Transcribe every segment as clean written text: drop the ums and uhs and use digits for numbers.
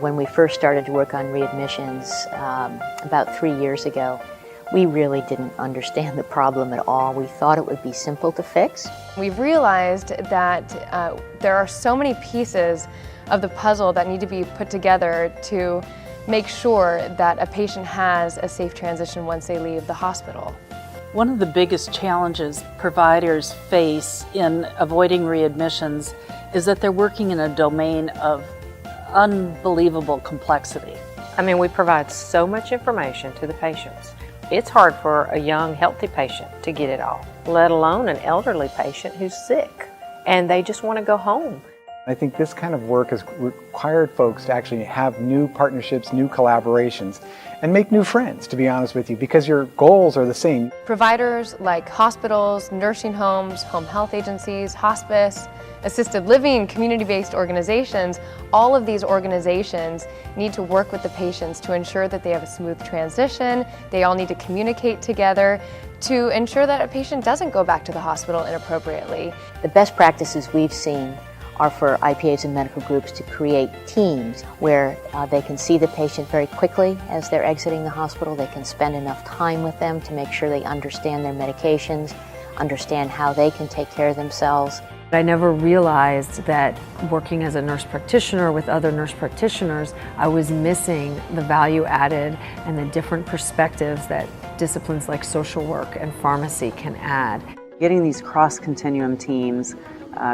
When we first started to work on readmissions about 3 years ago, we really didn't understand the problem at all. We thought it would be simple to fix. We've realized that there are so many pieces of the puzzle that need to be put together to make sure that a patient has a safe transition once they leave the hospital. One of the biggest challenges providers face in avoiding readmissions is that they're working in a domain of unbelievable complexity. I mean, we provide so much information to the patients. It's hard for a young, healthy patient to get it all, let alone an elderly patient who's sick, and they just want to go home. I think this kind of work has required folks to actually have new partnerships, new collaborations, and make new friends, to be honest with you, because your goals are the same. Providers like hospitals, nursing homes, home health agencies, hospice, assisted living, community-based organizations, all of these organizations need to work with the patients to ensure that they have a smooth transition. They all need to communicate together to ensure that a patient doesn't go back to the hospital inappropriately. The best practices we've seen are for IPAs and medical groups to create teams where they can see the patient very quickly as they're exiting the hospital. They can spend enough time with them to make sure they understand their medications, understand how they can take care of themselves. I never realized that working as a nurse practitioner with other nurse practitioners, I was missing the value added and the different perspectives that disciplines like social work and pharmacy can add. Getting these cross-continuum teams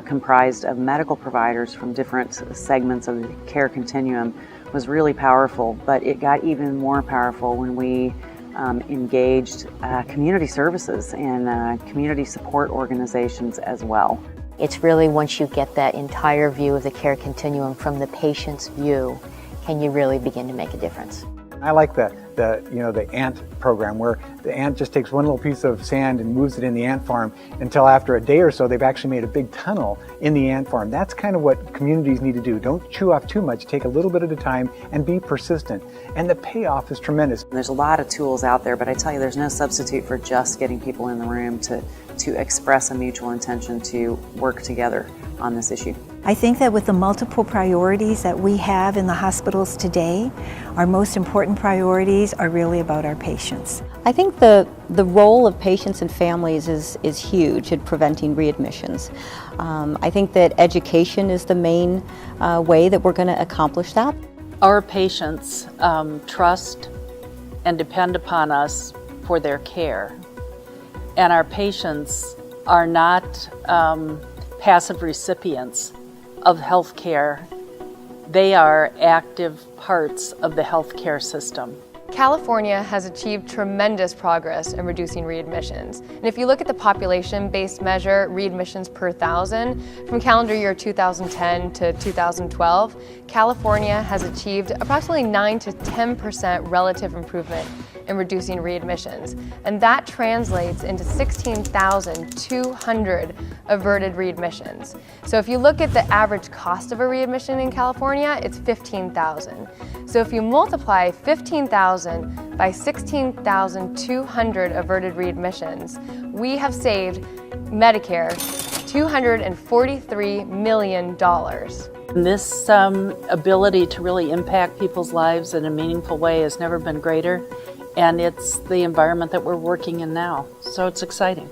comprised of medical providers from different segments of the care continuum was really powerful, but it got even more powerful when we engaged community services and community support organizations as well. It's really once you get that entire view of the care continuum from the patient's view, can you really begin to make a difference. I like the ant program where the ant just takes one little piece of sand and moves it in the ant farm until after a day or so they've actually made a big tunnel in the ant farm. That's kind of what communities need to do. Don't chew off too much, take a little bit at a time and be persistent. And the payoff is tremendous. There's a lot of tools out there, but I tell you there's no substitute for just getting people in the room to express a mutual intention to work together on this issue. I think that with the multiple priorities that we have in the hospitals today, our most important priorities are really about our patients. I think the role of patients and families is huge in preventing readmissions. I think that education is the main way that we're going to accomplish that. Our patients trust and depend upon us for their care. And our patients are not passive recipients of health care. They are active parts of the healthcare system. California has achieved tremendous progress in reducing readmissions. And if you look at the population-based measure, readmissions per thousand, from calendar year 2010 to 2012, California has achieved approximately 9 to 10% relative improvement in reducing readmissions. And that translates into 16,200 averted readmissions. So if you look at the average cost of a readmission in California, it's $15,000. So if you multiply 15,000 by 16,200 averted readmissions, we have saved Medicare $243 million. This ability to really impact people's lives in a meaningful way has never been greater, and it's the environment that we're working in now, so it's exciting.